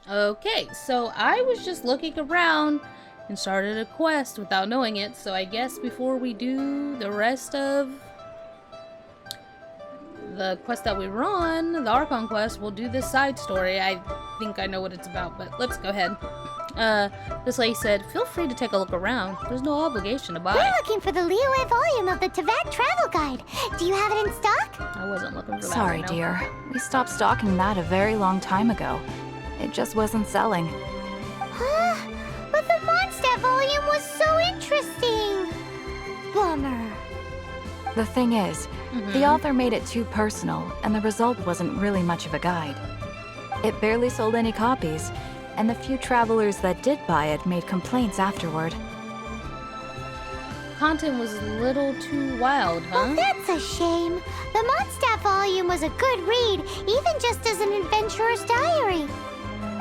Okay, so I was just looking around and started a quest without knowing it, so I guess before we do the rest of the quest that we were on, the Archon quest, we'll do this side story. I think I know what it's about, but let's go ahead. This lady said, feel free to take a look around. There's no obligation to buy. We're looking for the Liyue volume of the Teyvat travel guide. Do you have it in stock? I wasn't looking for that. Sorry, right now. dear. We stopped stocking that a very long time ago. It just wasn't selling. But the Mondstadt volume was so interesting. Bummer. The thing is, the author made it too personal, and the result wasn't really much of a guide. It barely sold any copies, and the few travelers that did buy it made complaints afterward. Content was a little too wild, huh? Well, that's a shame. The Mondstadt volume was a good read, even just as an adventurer's diary.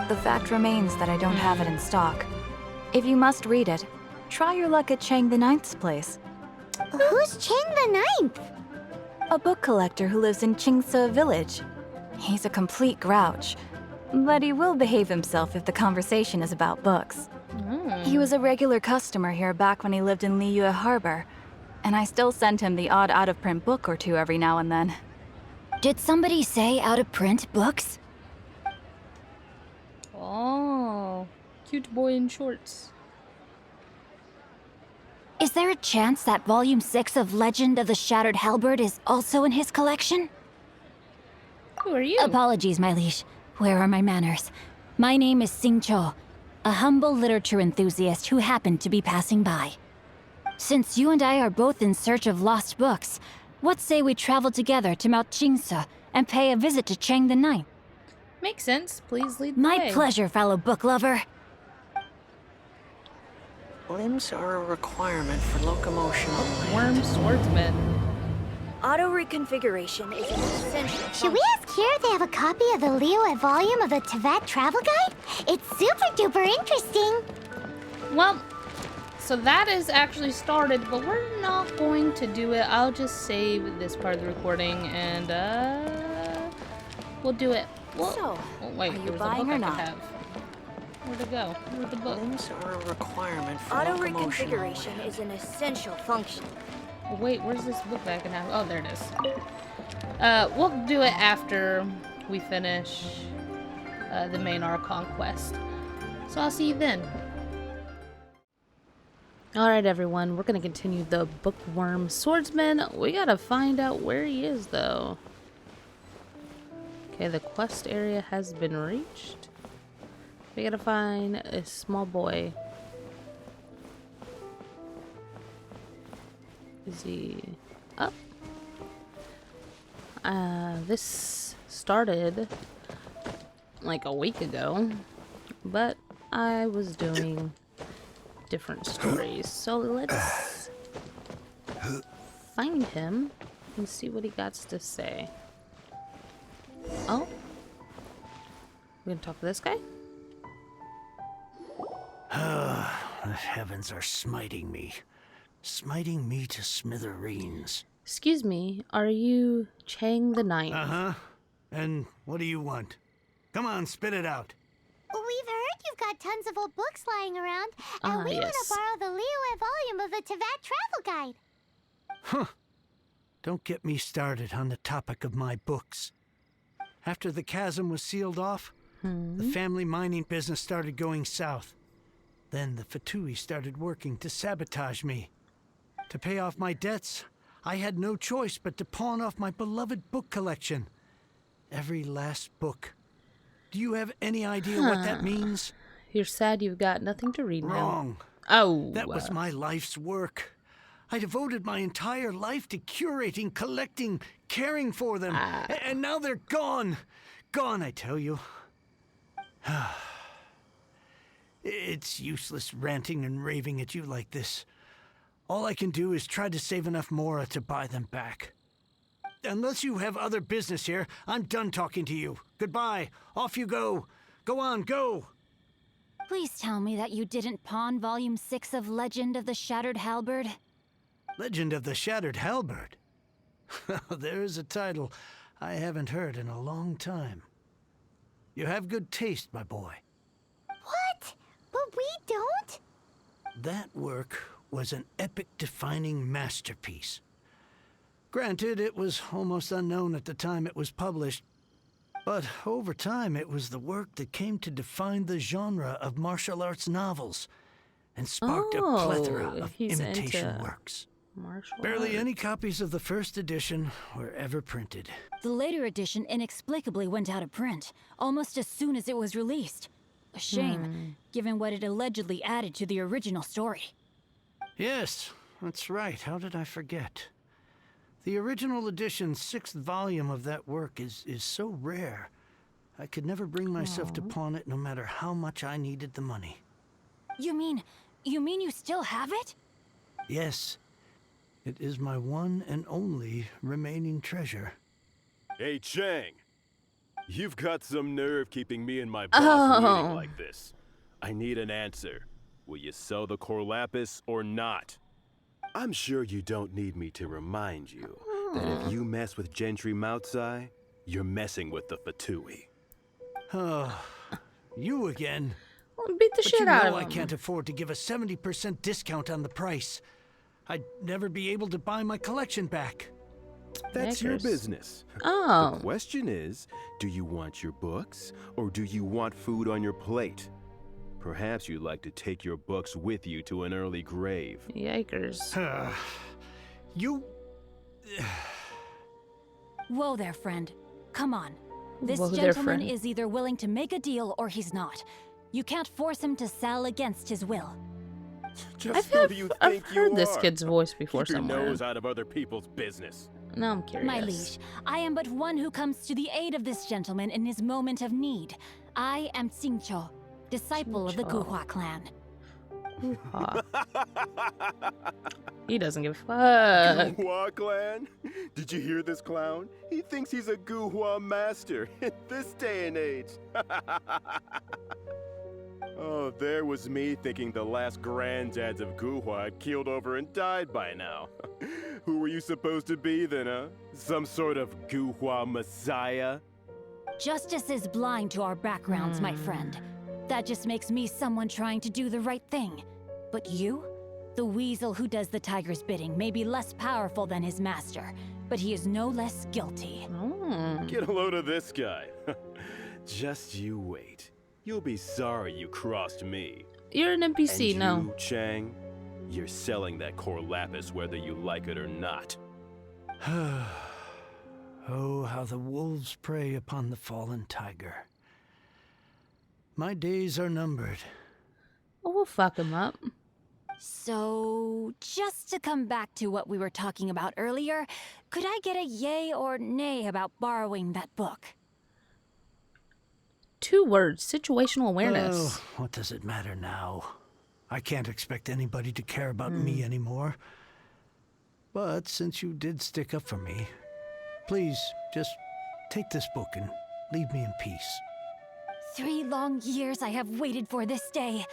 The fact remains that I don't have it in stock. If you must read it, try your luck at Chang the Ninth's place. Who's Chang the Ninth? A book collector who lives in Qingse village. He's a complete grouch, but he will behave himself if the conversation is about books. He was a regular customer here back when he lived in Liyue Harbor, and I still send him the odd out-of-print book or two every now and then. Did somebody say out-of-print books? Oh, cute boy in shorts. Is there a chance that Volume 6 of Legend of the Shattered Halberd is also in his collection? Who are you? Apologies, my liege. Where are my manners? My name is Sing Cho, a humble literature enthusiast who happened to be passing by. Since you and I are both in search of lost books, what say we travel together to Mount Qingse and pay a visit to Chang the Ninth? Makes sense. Please lead the My way. pleasure, fellow book lover. Limbs are a requirement for locomotion only. Worm Swordsman. Auto reconfiguration is an essential. Should we ask here if they have a copy of the Liyue volume of the Teyvat travel guide? It's super duper interesting. Well, so that is actually started, but we're not going to do it. I'll just save this part of the recording and we'll do it. Well, So, oh, wait, are you there was a buying book or I not? could have. Where'd it go? Where'd the book? Limbs are a requirement for Auto locomotion reconfiguration only. is an essential function. Oh, wait, where's this book that I can have? Oh, there it is. We'll do it after we finish the main Archon quest. So I'll see you then. Alright everyone, we're gonna continue the Bookworm Swordsman. We gotta find out where he is though. Okay, the quest area has been reached. We gotta find a small boy. Is he up? This started like a week ago, but I was doing different stories. So let's find him and see what he got to say. Oh, we're gonna talk to this guy? The heavens are smiting me to smithereens. Excuse me, are you Chang the Ninth? Uh-huh. And what do you want? Come on, spit it out. We've heard you've got tons of old books lying around, and we want yes. to borrow the Liyue volume of the Teyvat travel guide. Huh. Don't get me started on the topic of my books. After the chasm was sealed off, the family mining business started going south. Then the Fatui started working to sabotage me. To pay off my debts, I had no choice but to pawn off my beloved book collection. Every last book. Do you have any idea what that means? You're sad you've got nothing to read now. Wrong. Oh. That was my life's work. I devoted my entire life to curating, collecting, caring for them. And now they're gone. Gone, I tell you. It's useless ranting and raving at you like this. All I can do is try to save enough Mora to buy them back. Unless you have other business here, I'm done talking to you. Goodbye. Off you go. Go on, go. Please tell me that you didn't pawn Volume 6 of Legend of the Shattered Halberd. Legend of the Shattered Halberd. There's a title I haven't heard in a long time. You have good taste, my boy. But we don't? That work was an epic-defining masterpiece. Granted, it was almost unknown at the time it was published, but over time it was the work that came to define the genre of martial arts novels and sparked a plethora of he's imitation into works. martial Barely arts. any copies of the first edition were ever printed. The later edition inexplicably went out of print, almost as soon as it was released. A shame, given what it allegedly added to the original story. Yes, that's right. How did I forget? The original edition's 6th volume of that work is so rare. I could never bring myself to pawn it no matter how much I needed the money. You mean you still have it? Yes, it is my one and only remaining treasure. Hey, Chang. You've got some nerve keeping me and my boss waiting like this. I need an answer. Will you sell the Corlapis or not? I'm sure you don't need me to remind you that if you mess with Gentry Moutsai, you're messing with the Fatui. Oh, you again. Well, beat the But shit you out know of I him. can't afford to give a 70% discount on the price. I'd never be able to buy my collection back. That's your Knickers. business. Oh. The question is, do you want your books or do you want food on your plate? Perhaps you'd like to take your books with you to an early grave. Yikers. You... Whoa there, friend. Come on. This Whoa there, gentleman friend. is either willing to make a deal or he's not. You can't force him to sell against his will. Just I who feel do you I've think heard you this are? kid's voice before Keep your somewhere. nose out of other people's business. Now I'm curious. My liege, I am but one who comes to the aid of this gentleman in his moment of need. I am Xingqiu, disciple of the Xingqiu. Guhua clan. Hoo-ha. He doesn't give a fuck. Guhua clan? Did you hear this clown? He thinks he's a Guhua master in this day and age. Oh, there was me thinking the last granddads of Guhua had keeled over and died by now. Who were you supposed to be then, huh? Some sort of Guhua messiah? Justice is blind to our backgrounds, my friend. That just makes me someone trying to do the right thing. But you? The weasel who does the tiger's bidding may be less powerful than his master, but he is no less guilty. Get a load of this guy. Just you wait. You'll be sorry you crossed me. You're an NPC, And no. you, Chang, you're selling that Corlapis whether you like it or not. Oh, how the wolves prey upon the fallen tiger. My days are numbered. Oh, we'll fuck him up. So, just to come back to what we were talking about earlier, could I get a yay or nay about borrowing that book? 2 words. Situational awareness. Oh, what does it matter now? I can't expect anybody to care about me anymore. But since you did stick up for me, please just take this book and leave me in peace. 3 long years I have waited for this day.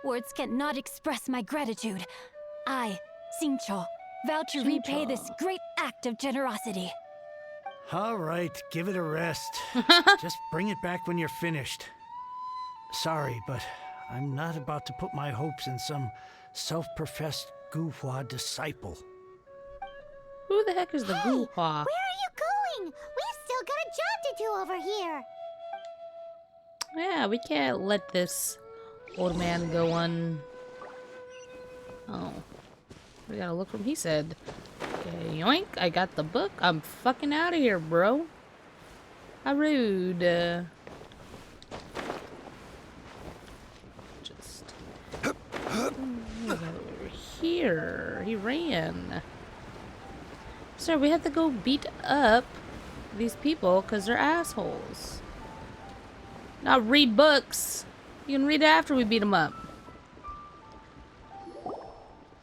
Words cannot express my gratitude. I, Xingqiu, vow to repay this great act of generosity. All right, give it a rest. Just bring it back when you're finished. Sorry, but I'm not about to put my hopes in some self-professed Guhua disciple. Who the heck is the Guhua? Where are you going? We've still got a job to do over here. Yeah, we can't let this old man go on. Oh. We gotta look from he said. Okay, yoink, I got the book. I'm fucking out of here, bro. How rude. Just. Over here. He ran. Sir, we have to go beat up these people because they're assholes. Not read books. You can read it after we beat them up.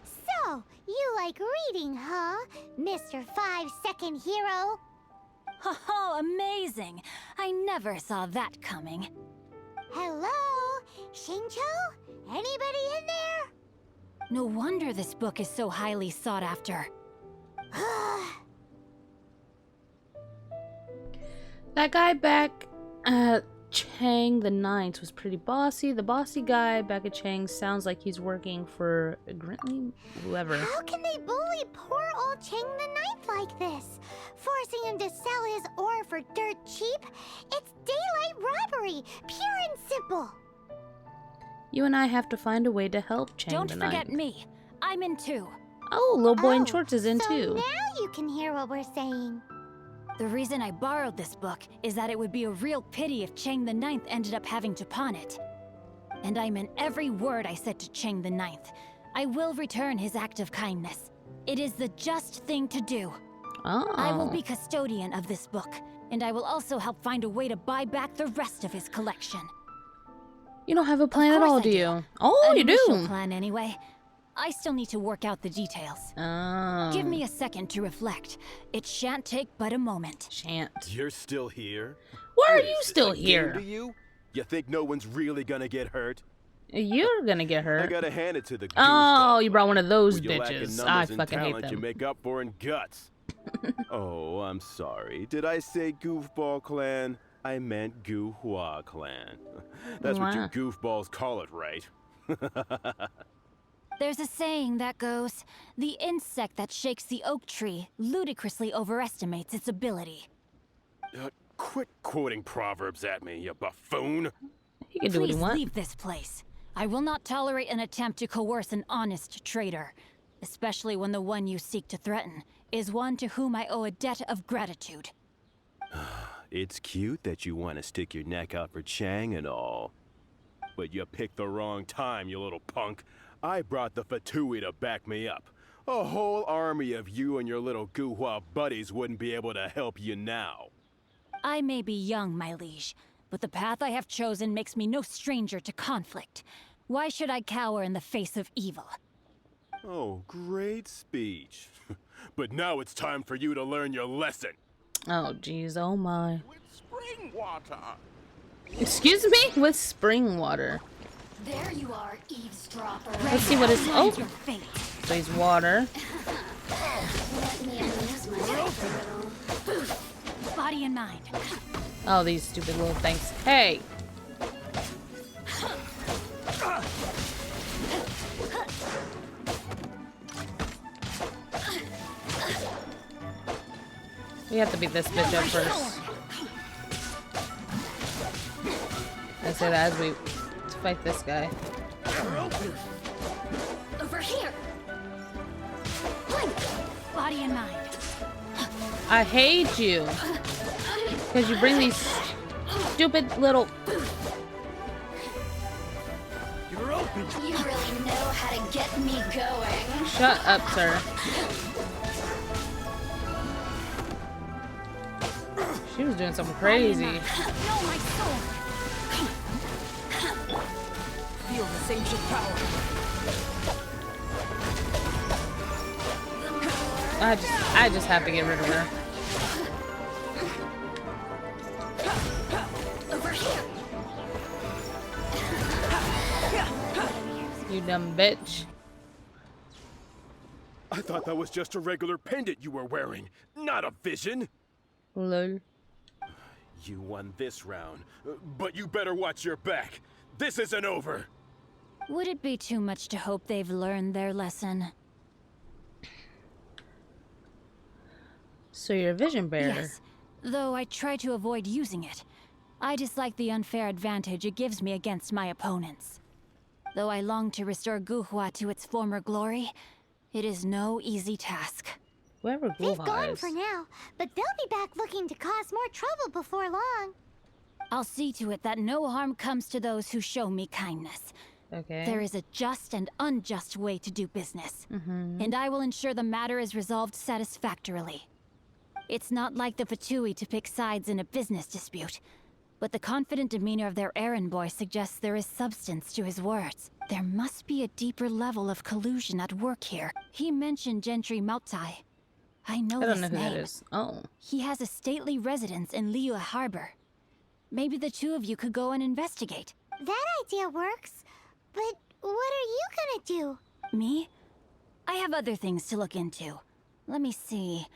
So, you like reading, huh, Mr. 5-second hero? Oh, amazing! I never saw that coming. Hello? Xingqiu? Anybody in there? No wonder this book is so highly sought after. That guy back at Chang the Ninth was pretty bossy. The bossy guy back at Chang sounds like he's working for Grintley, whoever. How can they bully poor old Chang the Ninth like this? Forcing him to sell his ore for dirt cheap? It's daylight robbery, pure and simple. You and I have to find a way to help Chang Don't the forget Ninth. me. I'm in too. Oh, little boy in shorts is in so too. now you can hear what we're saying. The reason I borrowed this book is that it would be a real pity if Chang the Ninth ended up having to pawn it. And I meant every word I said to Chang the Ninth. I will return his act of kindness. It is the just thing to do. Oh. I will be custodian of this book, and I will also help find a way to buy back the rest of his collection. You don't have a plan Of at all, course do I you? Oh, An you initial do. plan anyway. I still need to work out the details. Oh. Give me a second to reflect. It shan't take but a moment. Shan't. You're still here? Why are What you is this, still a game here? to you? You think no one's really gonna get hurt? You're gonna get I hurt. gotta hand it to the Oh, goofball you brought one of those When you lack in bitches. numbers I and fucking hate talent, You them. make up for in guts. Oh, I'm sorry. Did I say goofball clan? I meant Goohua clan. That's what you Wow. goofballs call it, right? There's a saying that goes, the insect that shakes the oak tree ludicrously overestimates its ability. Quit quoting proverbs at me, you buffoon. He can do what he Please wants. leave this place. I will not tolerate an attempt to coerce an honest trader, especially when the one you seek to threaten is one to whom I owe a debt of gratitude. It's cute that you want to stick your neck out for Chang and all. But you picked the wrong time, you little punk. I brought the Fatui to back me up. A whole army of you and your little Guhua buddies wouldn't be able to help you now. I may be young, my liege, but the path I have chosen makes me no stranger to conflict. Why should I cower in the face of evil? Oh, great speech. But now it's time for you to learn your lesson. Oh, jeez. Oh, my. With spring water. Excuse me? With spring water. There you are, eavesdropper. Let's see what it's... Oh! Your fate. So he's water. Body and mind. Oh, these stupid little things. Hey! We have to beat this bitch up first. I say that as we fight this guy. Over here. Body and mind. I hate you. Because you bring these stupid little... You're open. You really know how to get me going. Shut up, sir. She was doing something crazy. No, my soul. Feel this ancient power. I just have to get rid of her. Over here. You dumb bitch. I thought that was just a regular pendant you were wearing, not a vision. Lol. You won this round, but you better watch your back. This isn't over. Would it be too much to hope they've learned their lesson? So you're a vision bearer. Yes, though I try to avoid using it. I dislike the unfair advantage it gives me against my opponents. Though I long to restore Guhua to its former glory, it is no easy task. Whoever They've Guhua gone is. for now, but they'll be back looking to cause more trouble before long. I'll see to it that no harm comes to those who show me kindness. Okay. There is a just and unjust way to do business, and I will ensure the matter is resolved satisfactorily. It's not like the Fatui to pick sides in a business dispute, but the confident demeanor of their errand boy suggests there is substance to his words. There must be a deeper level of collusion at work here. He mentioned Gentry Mautai. I know I don't this know who name. that is. Oh. He has a stately residence in Liyue Harbor. Maybe the two of you could go and investigate. That idea works, but what are you gonna do? Me? I have other things to look into. Let me see.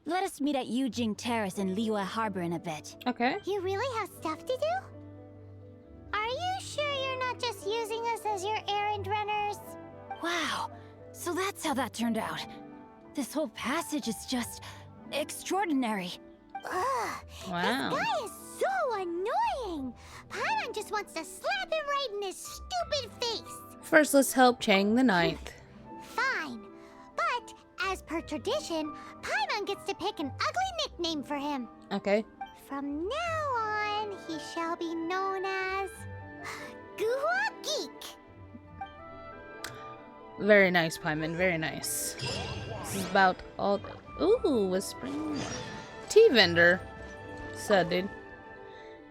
Let us meet at Yujing Terrace in Liyue Harbor in a bit. Okay. You really have stuff to do? you sure you're not just using us as your errand runners? Wow, so that's how that turned out. This whole passage is just extraordinary. Ugh, Wow. this guy is so annoying. Paimon just wants to slap him right in his stupid face. First, let's help Chang the Ninth. Fine. But, as per tradition, Paimon gets to pick an ugly nickname for him. Okay. From now on, he shall be known as... Guhua Geek. Very nice, Paimon. Very nice. This is about all... Ooh, a spring... Tea vendor. Said, dude.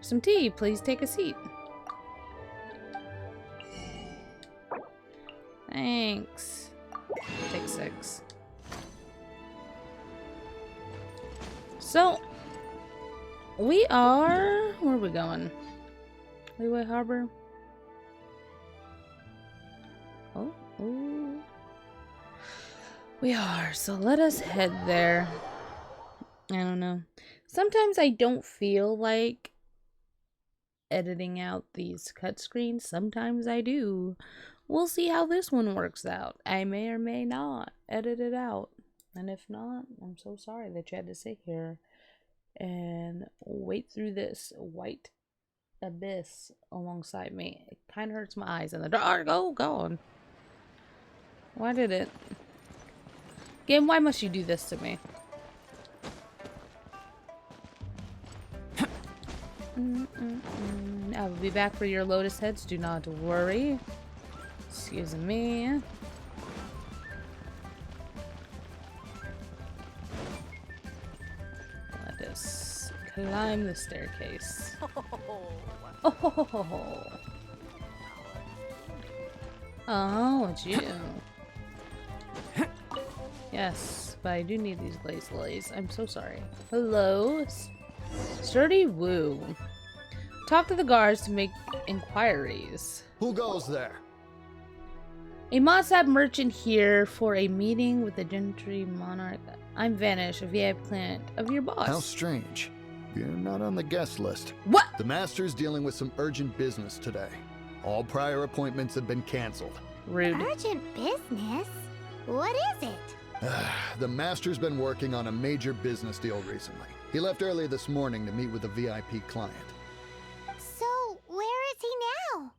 Some tea. Please take a seat. Thanks. Take 6. So, we are... Where are we going? Leeway Harbor? Oh, ooh. We are. So let us head there. I don't know. Sometimes I don't feel like editing out these cut screens. Sometimes I do. We'll see how this one works out. I may or may not edit it out. And if not, I'm so sorry that you had to sit here and wait through this white abyss alongside me. It kind of hurts my eyes in the dark. Oh, God. Why did it? Game, why must you do this to me? I will be back for your lotus heads. Do not worry. Excuse me. Let us climb the staircase. Oh, oh, it's you. Yes, but I do need these glaze lilies. I'm so sorry. Hello? Sturdy Woo. Talk to the guards to make inquiries. Who goes there? A Mossad merchant here for a meeting with the gentry monarch. I'm Vanish, a VIP client of your boss. How strange. You're not on the guest list. What? The master's dealing with some urgent business today. All prior appointments have been canceled. Rude. Urgent business? What is it? The master's been working on a major business deal recently. He left early this morning to meet with a VIP client. So, where is he now?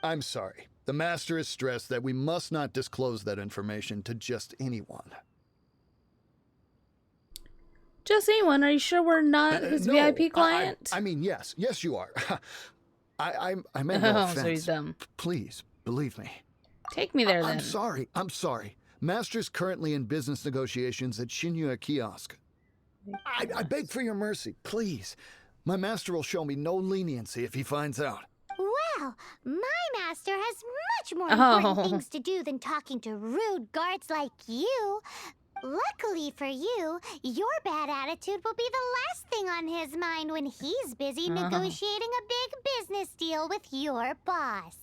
I'm sorry. The master is stressed that we must not disclose that information to just anyone. Just anyone? Are you sure we're not his No, VIP client? I mean, yes. Yes, you are. I meant no offense. So he's dumb. Please, believe me. Take me there, then. I'm sorry. Master's currently in business negotiations at Shinyue Kiosk. I beg for your mercy, please. My master will show me no leniency if he finds out. Well, my master has much more important things to do than talking to rude guards like you. Luckily for you, your bad attitude will be the last thing on his mind when he's busy negotiating a big business deal with your boss.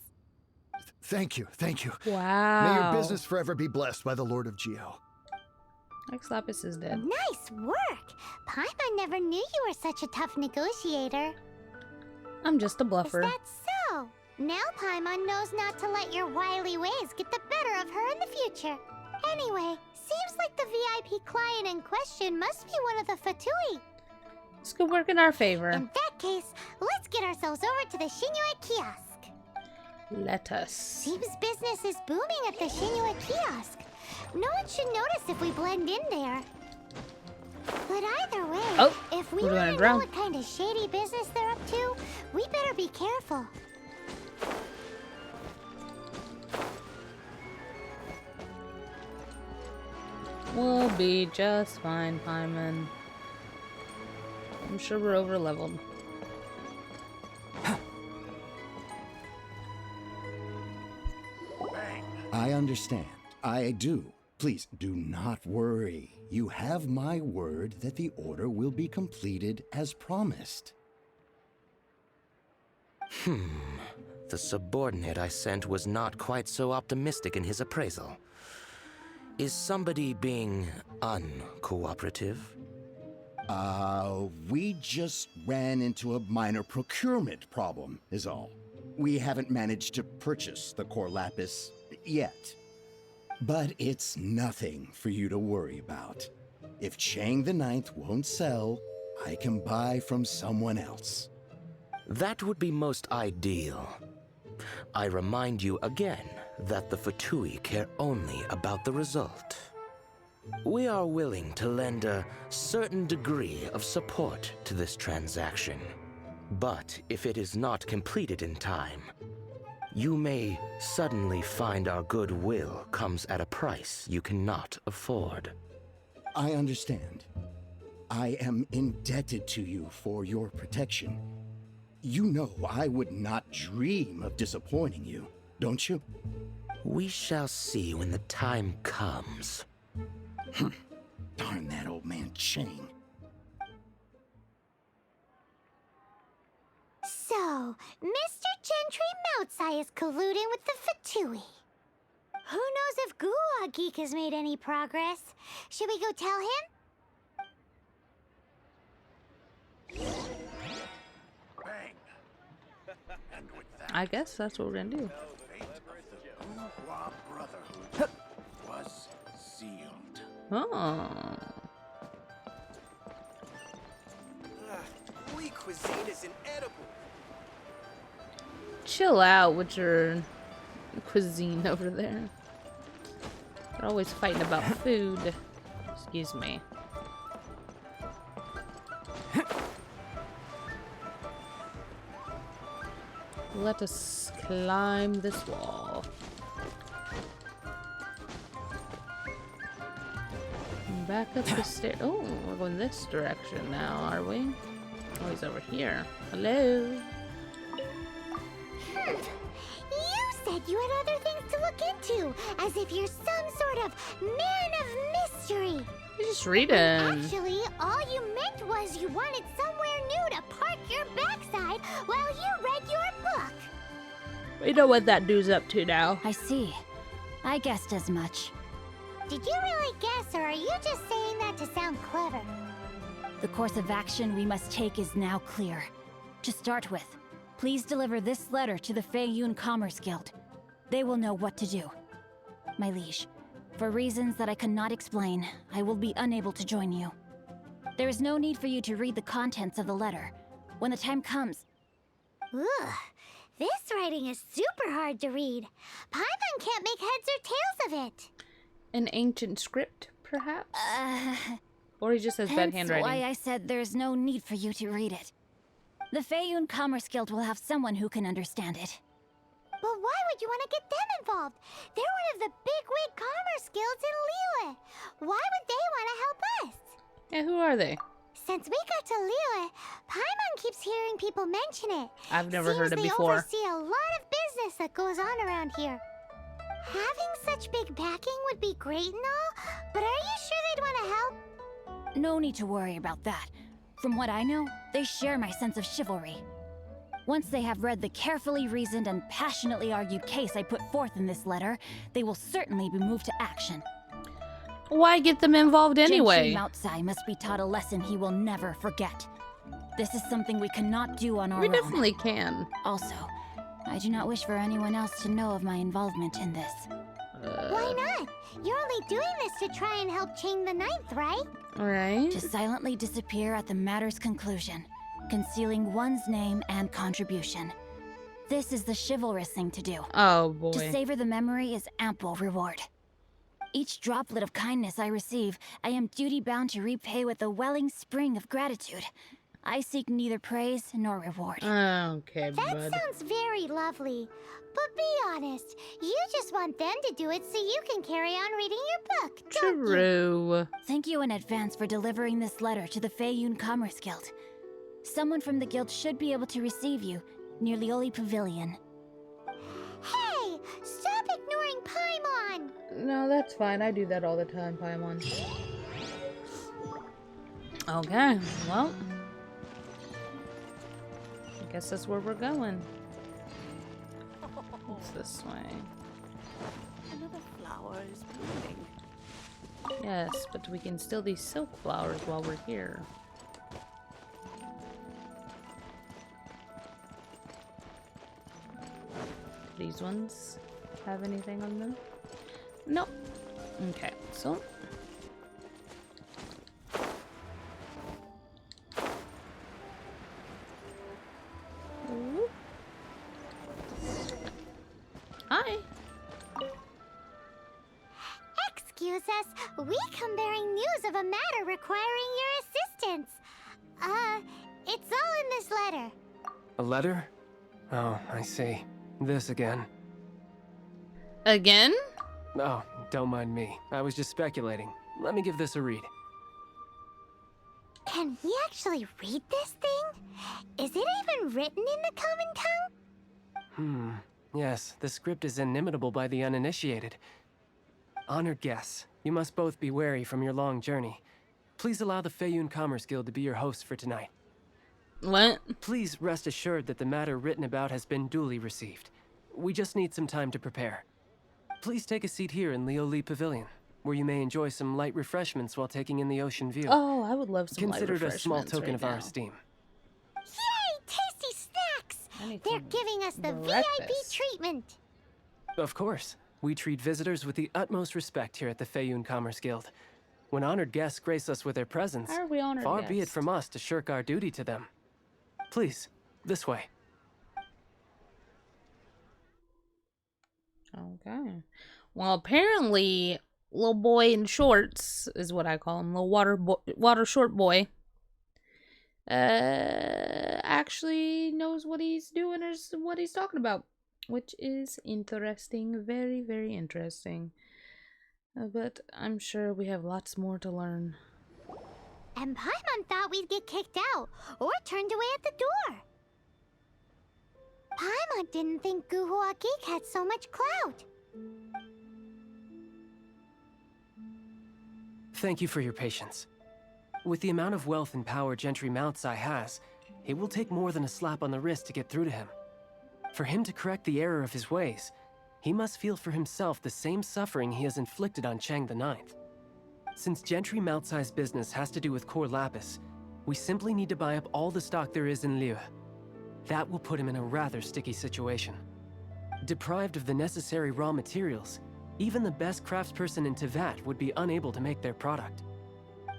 Thank you, thank you. Wow. May your business forever be blessed by the Lord of Geo. Lapis is dead. Nice work! Paimon never knew you were such a tough negotiator. I'm just a bluffer. Is that so? Now Paimon knows not to let your wily ways get the better of her in the future. Anyway, seems like the VIP client in question must be one of the Fatui. This could work in our favor. In that case, let's get ourselves over to the Shinyue Kiosk. Let us. Seems business is booming at the Shinyue Kiosk. No one should notice if we blend in there. But either way, if we want to know what kind of shady business they're up to, we better be careful. We'll be just fine, Paimon. I'm sure we're over-leveled. I understand. I do. Please do not worry. You have my word that the order will be completed as promised. The subordinate I sent was not quite so optimistic in his appraisal. Is somebody being uncooperative? We just ran into a minor procurement problem, is all. We haven't managed to purchase the core lapis yet. But it's nothing for you to worry about. If Chang the Ninth won't sell, I can buy from someone else. That would be most ideal. I remind you again that the Fatui care only about the result. We are willing to lend a certain degree of support to this transaction. But if it is not completed in time, you may suddenly find our goodwill comes at a price you cannot afford. I understand. I am indebted to you for your protection. You know I would not dream of disappointing you, don't you? We shall see when the time comes. Darn that old man Chang. So, Mr. Gentry Moutsai is colluding with the Fatui. Who knows if Gulag Geek has made any progress? Should we go tell him? Bang. And with that, I guess that's what we're gonna do. Bookworm Brotherhood was sealed. Oh. Ui cuisine is inedible. Chill out with your cuisine over there. They're always fighting about food. Excuse me. Let us climb this wall. Back up the stairs. Oh, we're going this direction now, are we? Oh, he's over here. Hello. You said you had other things to look into, as if you're some sort of man of mystery. You're just reading. Actually, all you meant was you wanted somewhere new to park your backside while you read your book. We know what that dude's up to now. I see. I guessed as much. Did you really guess, or are you just saying that to sound clever? The course of action we must take is now clear. To start with, please deliver this letter to the Feiyun Commerce Guild. They will know what to do. My liege, for reasons that I cannot explain, I will be unable to join you. There is no need for you to read the contents of the letter. When the time comes... Ugh, this writing is super hard to read. Paimon can't make heads or tails of it. An ancient script, perhaps? Or he just has bad handwriting. That's why I said there's no need for you to read it. The Feiyun Commerce Guild will have someone who can understand it. But why would you want to get them involved? They're one of the bigwig commerce guilds in Liyue. Why would they want to help us? Yeah, who are they? Since we got to Liyue, Paimon keeps hearing people mention it. I've never heard it Seems before. They oversee a lot of business that goes on around here. Having such big backing would be great and all, but are you sure they'd want to help? No need to worry about that. From what I know, they share my sense of chivalry. Once they have read the carefully reasoned and passionately argued case I put forth in this letter, they will certainly be moved to action. Why get them involved anyway? Genshin Moutsai must be taught a lesson he will never forget. This is something we cannot do on our own. We definitely can. Also, I do not wish for anyone else to know of my involvement in this. Why not? You're only doing this to try and help Chang the Ninth, right? Right. To silently disappear at the matter's conclusion, concealing one's name and contribution. This is the chivalrous thing to do. Oh boy. To savor the memory is ample reward. Each droplet of kindness I receive, I am duty-bound to repay with a welling spring of gratitude. I seek neither praise nor reward. Okay, That bud. sounds very lovely. But be honest, you just want them to do it so you can carry on reading your book, don't you? True. Thank you in advance for delivering this letter to the Feiyun Commerce Guild. Someone from the guild should be able to receive you near Lioli Pavilion. Hey, stop ignoring Paimon! No, that's fine. I do that all the time, Paimon. Okay, well. I guess that's where we're going. It's this way. Another flower is blooming. Yes, but we can steal these silk flowers while we're here. These ones have anything on them? Nope. Okay, so ooh. Hi. Excuse us, we come bearing news of a matter requiring your assistance. It's all in this letter. A letter? Oh, I see. This again. Again? Oh, don't mind me. I was just speculating. Let me give this a read. Can we actually read this thing? Is it even written in the common tongue? Yes, the script is inimitable by the uninitiated. Honored guests, you must both be wary from your long journey. Please allow the Feiyun Commerce Guild to be your host for tonight. What? Please rest assured that the matter written about has been duly received. We just need some time to prepare. Please take a seat here in Leo Lee Pavilion, where you may enjoy some light refreshments while taking in the ocean view. Oh, I would love some Considered light a small refreshments token right of now. our esteem. Yay! Tasty snacks! They're giving us the VIP breakfast. treatment. Of course. We treat visitors with the utmost respect here at the Feiyun Commerce Guild. When honored guests grace us with their presence, How are we honored far be it guests? from us to shirk our duty to them. Please, this way. Okay. Well, apparently, little boy in shorts is what I call him. Little water short boy. Actually knows what he's doing or what he's talking about, which is interesting. Very, very interesting. But I'm sure we have lots more to learn. And Paimon thought we'd get kicked out or turned away at the door. Paimon didn't think Guhua Geek had so much clout. Thank you for your patience. With the amount of wealth and power Gentry Moutsai has, it will take more than a slap on the wrist to get through to him. For him to correct the error of his ways, he must feel for himself the same suffering he has inflicted on Chang the Ninth. Since Gentry Moutsai's business has to do with core lapis, we simply need to buy up all the stock there is in Liu. That will put him in a rather sticky situation. Deprived of the necessary raw materials, even the best craftsperson in Teyvat would be unable to make their product.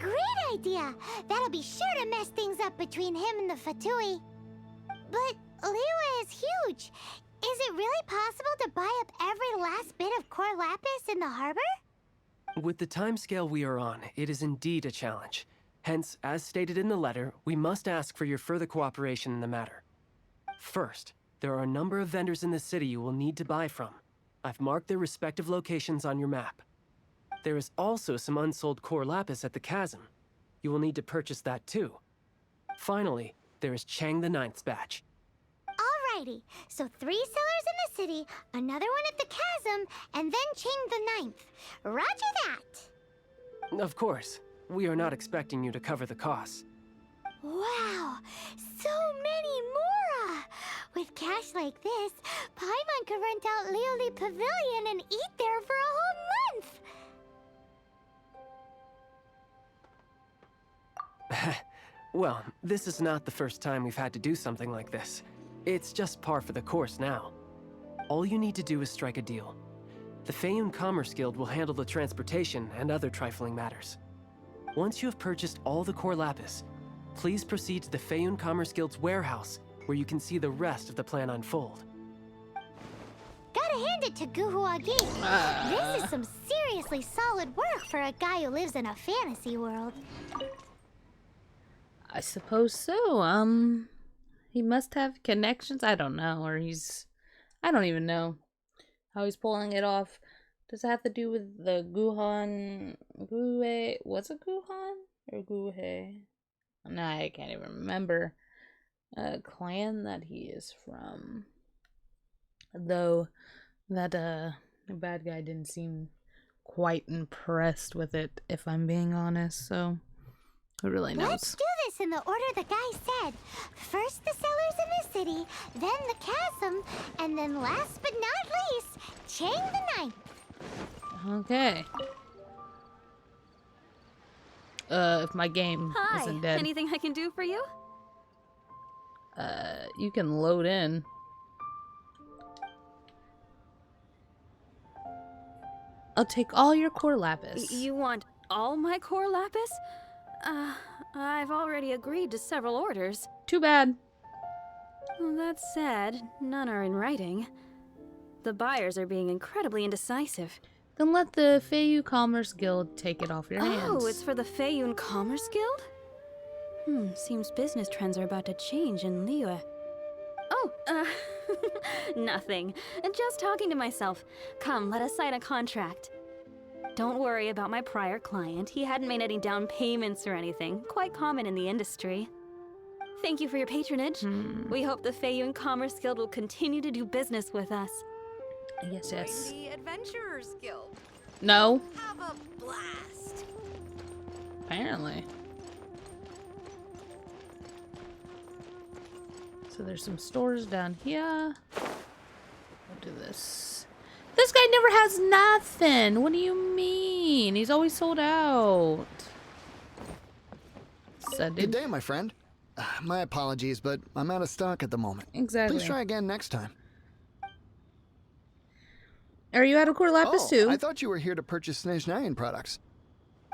Great idea! That'll be sure to mess things up between him and the Fatui. But Liu is huge. Is it really possible to buy up every last bit of core lapis in the harbor? With the timescale we are on, it is indeed a challenge. Hence, as stated in the letter, we must ask for your further cooperation in the matter. First, there are a number of vendors in the city you will need to buy from. I've marked their respective locations on your map. There is also some unsold core lapis at the chasm. You will need to purchase that too. Finally, there is Chang the Ninth's batch. Alrighty, so 3 sellers in the city, another one at the chasm, and then Chang the Ninth. Roger that! Of course, we are not expecting you to cover the costs. Wow, so many more! With cash like this, Paimon could rent out Lioli Pavilion and eat there for a whole month! Well, this is not the first time we've had to do something like this. It's just par for the course now. All you need to do is strike a deal. The Feiyun Commerce Guild will handle the transportation and other trifling matters. Once you have purchased all the core lapis, please proceed to the Feiyun Commerce Guild's warehouse, where you can see the rest of the plan unfold. Gotta hand it to Guhua Geek. This is some seriously solid work for a guy who lives in a fantasy world. I suppose so. He must have connections. I don't know, I don't even know how he's pulling it off. Does it have to do with the Guhe? Was it Guhan or Guhe? No, I can't even remember. Clan that he is from. Though that the bad guy didn't seem quite impressed with it, if I'm being honest. So who really knows? Let's do this in the order the guy said. First the sellers in the city, then the chasm, and then last but not least, Chang the Ninth. Okay. If my game isn't dead. Anything I can do for you? You can load in. I'll take all your core lapis. You want all my core lapis? I've already agreed to several orders. Too bad. Well, that said, none are in writing. The buyers are being incredibly indecisive. Then let the Feiyu Commerce Guild take it off your hands. Oh, it's for the Feiyun Commerce Guild? Seems business trends are about to change in Liyue. Oh, nothing. Just talking to myself. Come, let us sign a contract. Don't worry about my prior client. He hadn't made any down payments or anything. Quite common in the industry. Thank you for your patronage. We hope the Feiyun Commerce Guild will continue to do business with us. Yes, yes. The Adventurers Guild. No. Have a blast. Apparently. So there's some stores down here. We'll do this. This guy never has nothing. What do you mean? He's always sold out. Good day, my friend. My apologies, but I'm out of stock at the moment. Exactly. Please try again next time. Are you out of core lapis too? I thought you were here to purchase Snezhnayan products.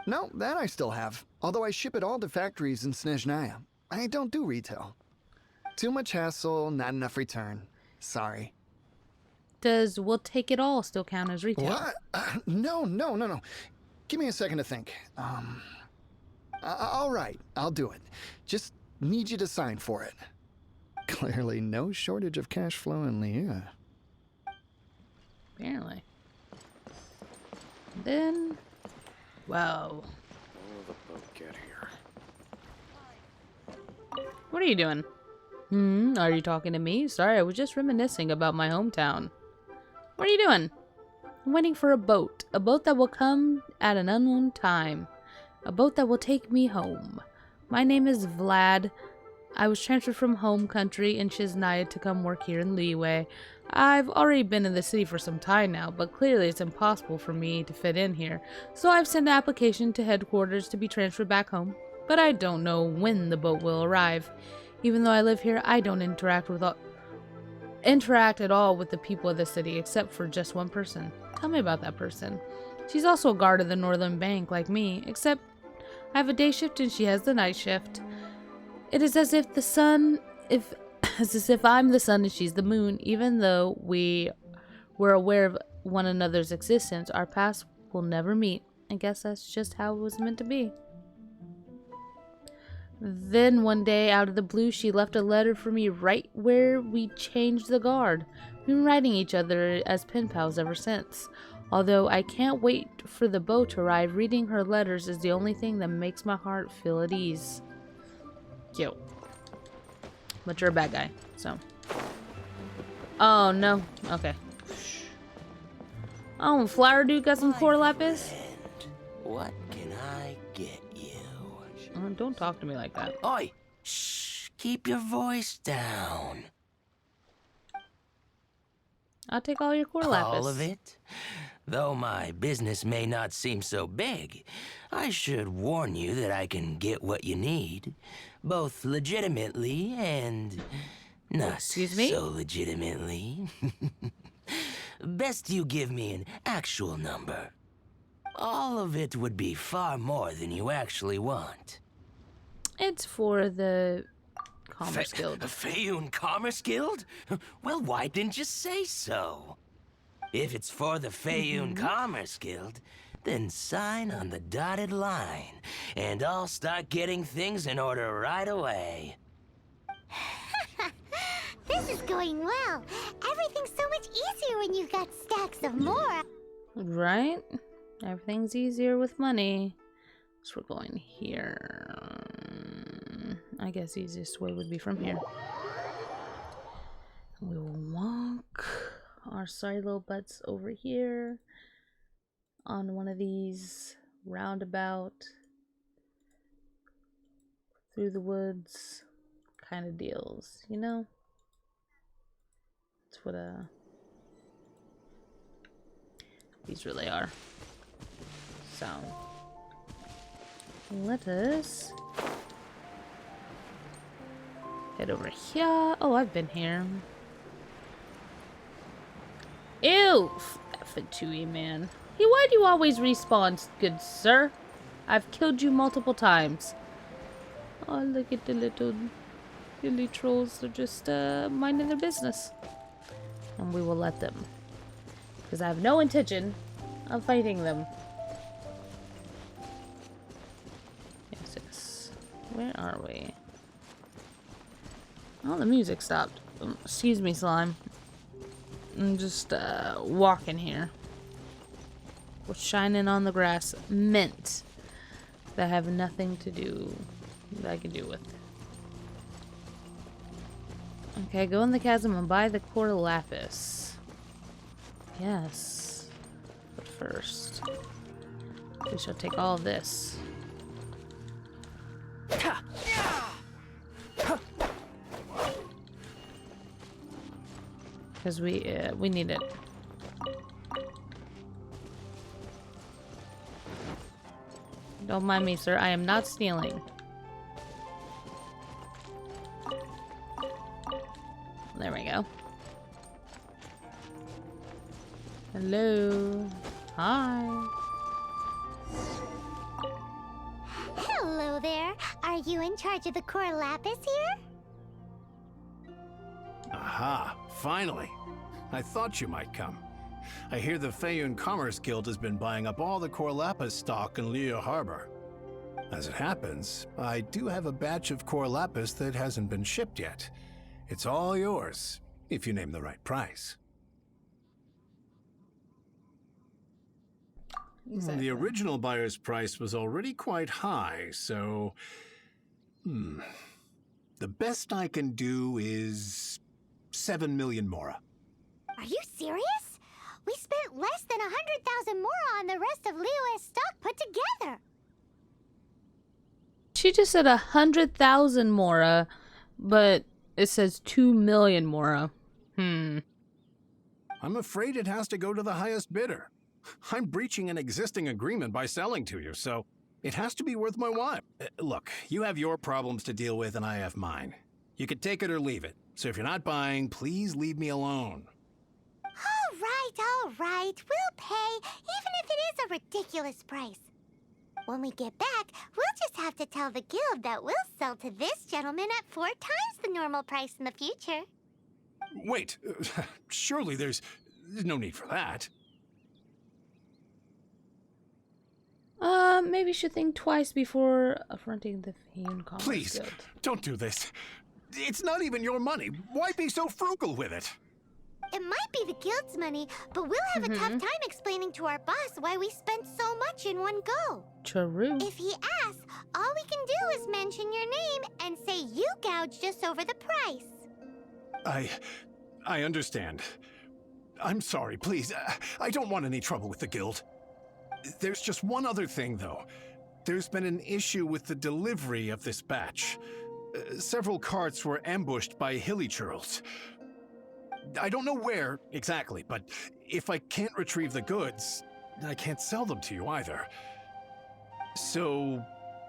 No, that I still have. Although I ship it all to factories in Snezhnaya. I don't do retail. Too much hassle, not enough return. Sorry. Does we'll take it all still count as retail? What? No. Give me a second to think. All right, I'll do it. Just need you to sign for it. Clearly no shortage of cash flow in Liyue. Apparently. Then, wow. Will the boat get here? What are you doing? Are you talking to me? Sorry, I was just reminiscing about my hometown. What are you doing? I'm waiting for a boat. A boat that will come at an unknown time. A boat that will take me home. My name is Vlad. I was transferred from home country in Shiznaya to come work here in Liyue. I've already been in the city for some time now, but clearly it's impossible for me to fit in here. So I've sent an application to headquarters to be transferred back home. But I don't know when the boat will arrive. Even though I live here, I don't interact at all with the people of the city, except for just one person. Tell me about that person. She's also a guard of the Northern Bank, like me, except I have a day shift and she has the night shift. It is as if I'm the sun and she's the moon. Even though we were aware of one another's existence, our paths will never meet. I guess that's just how it was meant to be. Then one day, out of the blue, she left a letter for me right where we changed the guard. We've been writing each other as pen pals ever since. Although I can't wait for the boat to arrive, reading her letters is the only thing that makes my heart feel at ease. Cute. But you're a bad guy, so. Oh, no. Okay. Oh, Flower Dude got some core lapis? What can I get you? Don't talk to me like that. Oi! Shh! Keep your voice down. I'll take all your core lapis. All of it? Though my business may not seem so big, I should warn you that I can get what you need, both legitimately and not so legitimately. Best you give me an actual number. All of it would be far more than you actually want. It's for the Commerce Guild. Feiyun Commerce Guild? Well, why didn't you say so? If it's for the Feiyun Commerce Guild, then sign on the dotted line, and I'll start getting things in order right away. This is going well. Everything's so much easier when you've got stacks of more. Right? Everything's easier with money. So we're going here. I guess the easiest way would be from here. We will walk our sorry little butts over here on one of these roundabout through the woods kind of deals, you know? That's what these really are. So let us head over here. Oh, I've been here. Ew! Fatui, man. Hey, why do you always respawn, good sir? I've killed you multiple times. Oh, look at the little lily trolls. They're just minding their business. And we will let them. Because I have no intention of fighting them. Yes. Where are we? Oh, the music stopped. Excuse me, slime. I'm just walking here. What's shining on the grass? Mint. That have nothing to do that I can do with. Okay, go in the chasm and buy the core lapis. Yes. But first, we shall take all of this. Because we need it. Don't mind me, sir. I am not stealing. There we go. Hello. Hi. Hello there. Are you in charge of the core lapis here? Aha, finally. I thought you might come. I hear the Feiyun Commerce Guild has been buying up all the core lapis stock in Liyue Harbor. As it happens, I do have a batch of core lapis that hasn't been shipped yet. It's all yours, if you name the right price. Exactly. The original buyer's price was already quite high, so... The best I can do is 7 million mora. Are you serious? We spent less than 100,000 mora on the rest of Liyue's stock put together. She just said 100,000 mora, but it says 2 million mora. I'm afraid it has to go to the highest bidder. I'm breaching an existing agreement by selling to you, so it has to be worth my while. Look, you have your problems to deal with and I have mine. You could take it or leave it. So if you're not buying, please leave me alone. All right. We'll pay, even if it is a ridiculous price. When we get back, we'll just have to tell the guild that we'll sell to this gentleman at 4 times the normal price in the future. Wait, surely there's no need for that. Maybe you should think twice before affronting the Feiyun Commerce Please, Guild. don't do this. It's not even your money. Why be so frugal with it? It might be the guild's money, but we'll have a tough time explaining to our boss why we spent so much in one go. True. If he asks, all we can do is mention your name and say you gouged us over the price. I understand. I'm sorry, please. I don't want any trouble with the guild. There's just one other thing, though. There's been an issue with the delivery of this batch. Several carts were ambushed by hilly churls. I don't know where exactly, but if I can't retrieve the goods, I can't sell them to you either. So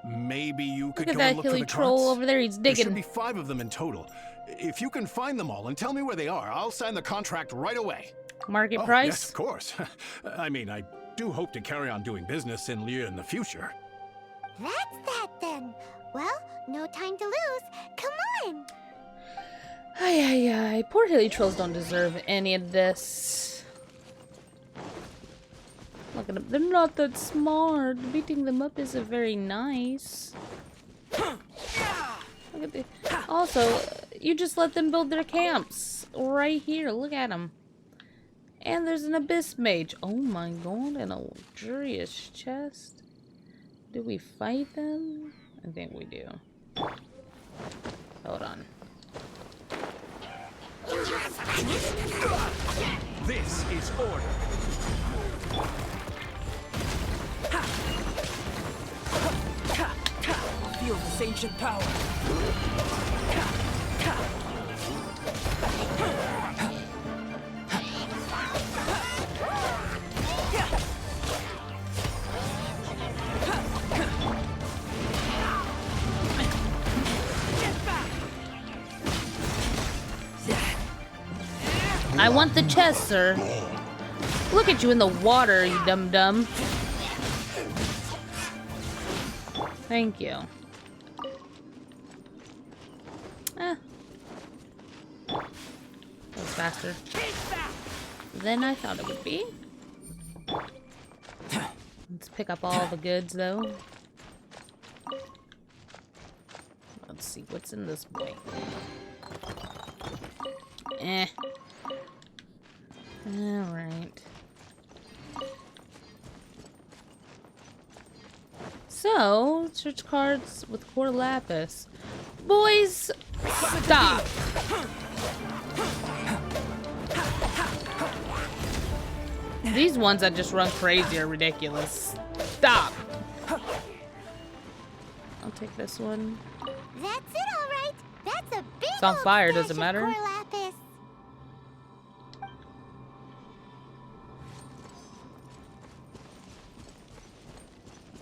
maybe you could go and look for the hilly troll carts? over there. He's There digging. should be 5 of them in total. If you can find them all and tell me where they are, I'll sign the contract right away. Market price? Yes, of course. I mean, I do hope to carry on doing business in Liyue in the future. That's that then. Well, no time to lose. Come on. Ay. Poor hilly trolls don't deserve any of this. Look at them. They're not that smart. Beating them up isn't very nice. Look at the. Also, you just let them build their camps right here. Look at them. And there's an abyss mage. Oh my god, and a luxurious chest. Do we fight them? I think we do. Hold on. This is order. Feel this ancient power. I want the chest, sir. Look at you in the water, you dum-dum. Thank you. That was faster than I thought it would be. Let's pick up all the goods, though. Let's see what's in this boy. Alright. So, search cards with core lapis. Boys, stop. These ones that just run crazy are ridiculous. Stop. I'll take this one. That's it, all right. That's a big It's on fire, does it stash of matter? core lapis.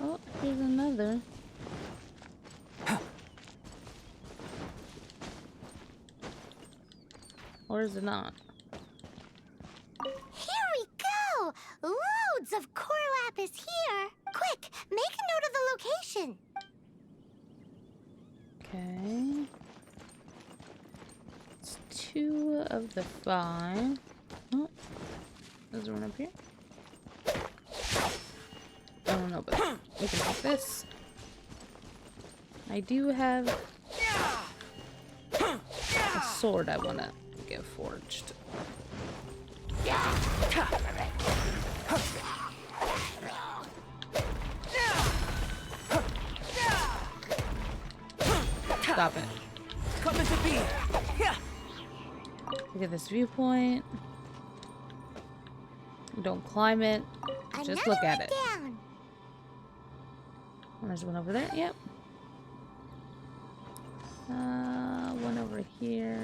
Oh, here's another. Or is it not? Here we go! Loads of core lapis here. Quick, make a note of the location. Okay. It's 2 of the 5. Oh, there's one up here. I don't know, but we can take this. I do have a sword I want to get forged. Stop it. Coming to be. Look at this viewpoint. Don't climb it. Just look at it. Down. There's one over there. Yep. One over here.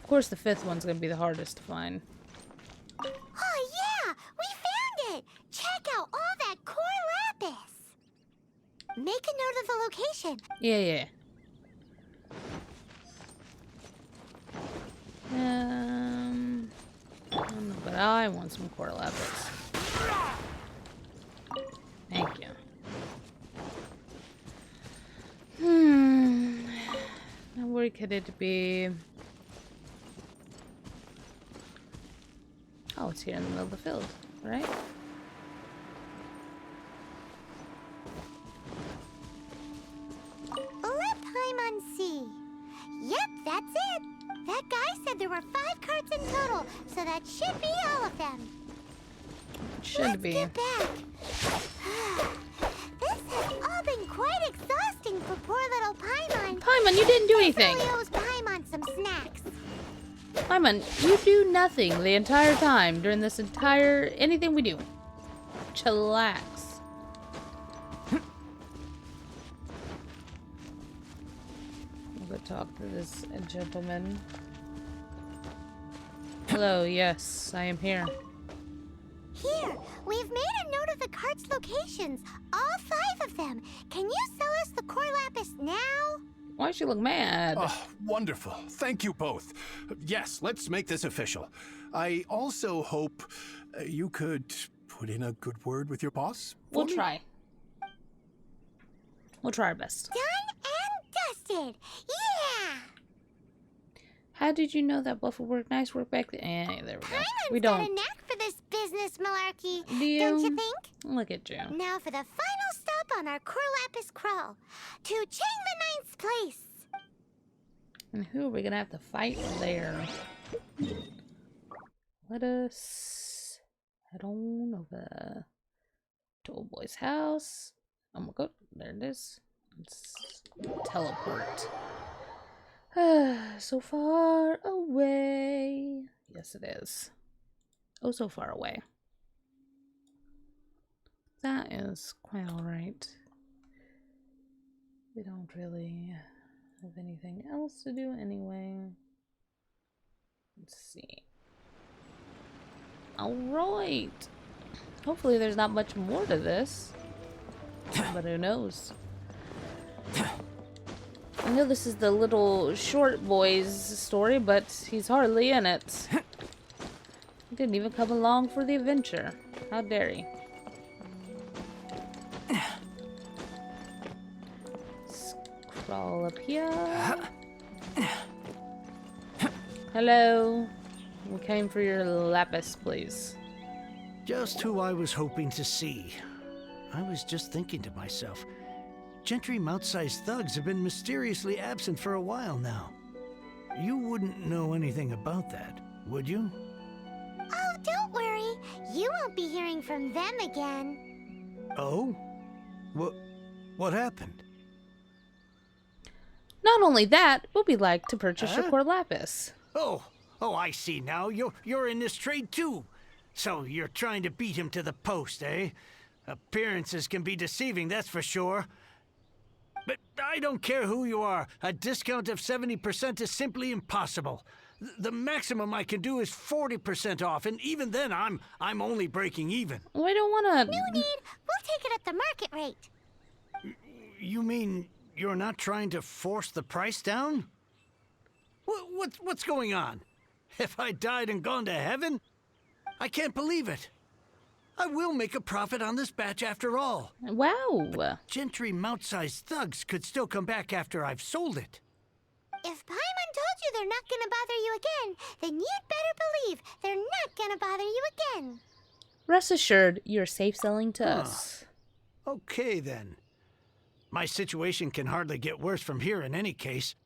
Of course, the 5th one's gonna be the hardest to find. Oh yeah, we found it. Check out all that core lapis. Make a note of the location. Yeah. I don't know, but I want some core lapis. Thank you. Now where could it be? Oh, it's here in the middle of the field, right? Let Paimon see. Yep, that's it. That guy said there were 5 carts in total, so that should be all of them. Should be. Let's get back. This has all been quite exhausting for poor little Paimon. Paimon, you didn't do anything. He owes Paimon some snacks. Paimon, you do nothing the entire time during this entire anything we do. Chillax. I'll go talk to this gentleman. Hello, yes, I am here. Here, we've made a note of the cart's locations. All 5 of them. Can you sell us the core lapis now? Why does she look mad? Oh, wonderful. Thank you both. Yes, let's make this official. I also hope you could put in a good word with your boss. We'll try. We'll try our best. Done and dusted. Yeah! How did you know that bluff would work? Nice work back there. There we go. We Got a don't. knack for this business malarkey. Do you? Don't you think? Look at you. Now for the final stop on our core lapis crawl. To Chang the 9th's place. And who are we gonna have to fight there? Let us head on over to old boy's house. Oh my god, there it is. Let's teleport. So far away. Yes, it is. Oh, so far away. That is quite alright. We don't really have anything else to do anyway. Let's see. Alright. Hopefully there's not much more to this. But who knows? I know this is the little short boy's story, but he's hardly in it. Didn't even come along for the adventure. How dare he? Crawl up here. Hello. We came for your lapis, please. Just who I was hoping to see. I was just thinking to myself, Gentry mouth-sized thugs have been mysteriously absent for a while now. You wouldn't know anything about that, would you? Oh, don't worry. You won't be hearing from them again. Oh? What happened? Not only that, but we'd like to purchase your core lapis. Oh, I see now. You're in this trade too. So you're trying to beat him to the post, eh? Appearances can be deceiving, that's for sure. But I don't care who you are. A discount of 70% is simply impossible. The maximum I can do is 40% off, and even then I'm only breaking even. We don't want to... No need. We'll take it at the market rate. You mean you're not trying to force the price down? What's going on? Have I died and gone to heaven? I can't believe it. I will make a profit on this batch after all. Wow. Gentry mouth-sized thugs could still come back after I've sold it. If Paimon told you they're not gonna bother you again, then you'd better believe they're not gonna bother you again. Rest assured, you're safe selling to us. Okay, then. My situation can hardly get worse from here in any case.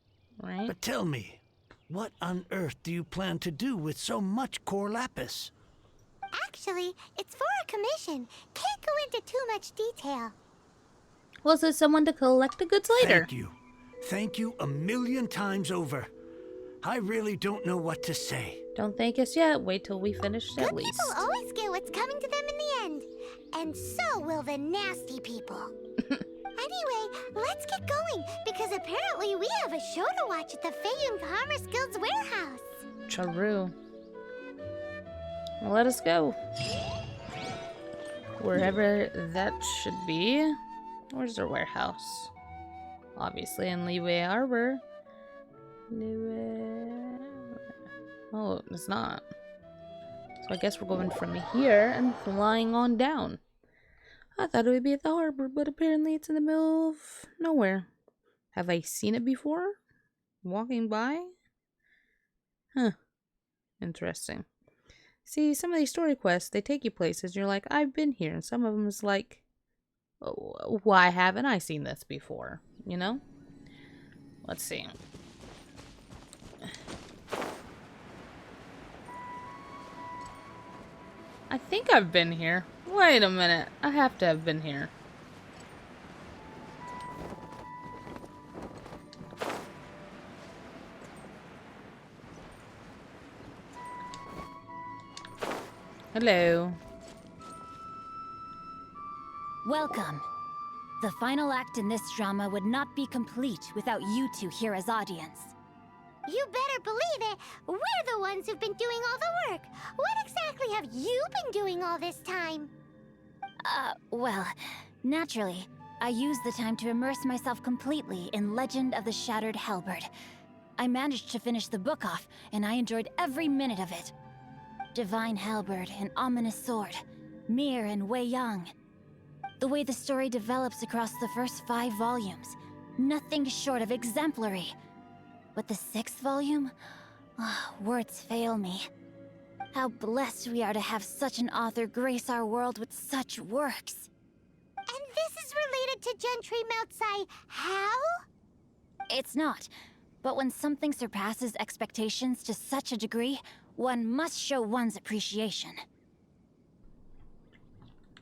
Right. But tell me, what on earth do you plan to do with so much core lapis? Actually, it's for a commission. Can't go into too much detail. Well, so someone to collect the goods later. Thank you. Thank you a million times over. I really don't know what to say. Don't thank us yet. Wait till we finish at least. Good people always get what's coming to them in the end. And so will the nasty people. Anyway, let's get going, because apparently we have a show to watch at the Feiyun Commerce Guild's warehouse. True. Well, let us go. Wherever that should be. Where's their warehouse? Obviously in Liyue Harbor. Oh, it's not. So I guess we're going from here and flying on down. I thought it would be at the harbor, but apparently it's in the middle of nowhere. Have I seen it before? Walking by? Huh. Interesting. See, some of these story quests, they take you places, and you're like, I've been here. And some of them is like, oh, why haven't I seen this before? You know? Let's see. I think I've been here. Wait a minute. I have to have been here. Hello. Welcome. The final act in this drama would not be complete without you two here as audience. You better believe it. We're the ones who've been doing all the work. What exactly have you been doing all this time? Well, naturally, I used the time to immerse myself completely in Legend of the Shattered Halberd. I managed to finish the book off, and I enjoyed every minute of it. Divine Halberd, an ominous sword, Mir and Wei Yang. The way the story develops across the first 5 volumes, nothing short of exemplary. But the 6th volume? Words fail me. How blessed we are to have such an author grace our world with such works. And this is related to Gentry Moutsai how? It's not. But when something surpasses expectations to such a degree, one must show one's appreciation.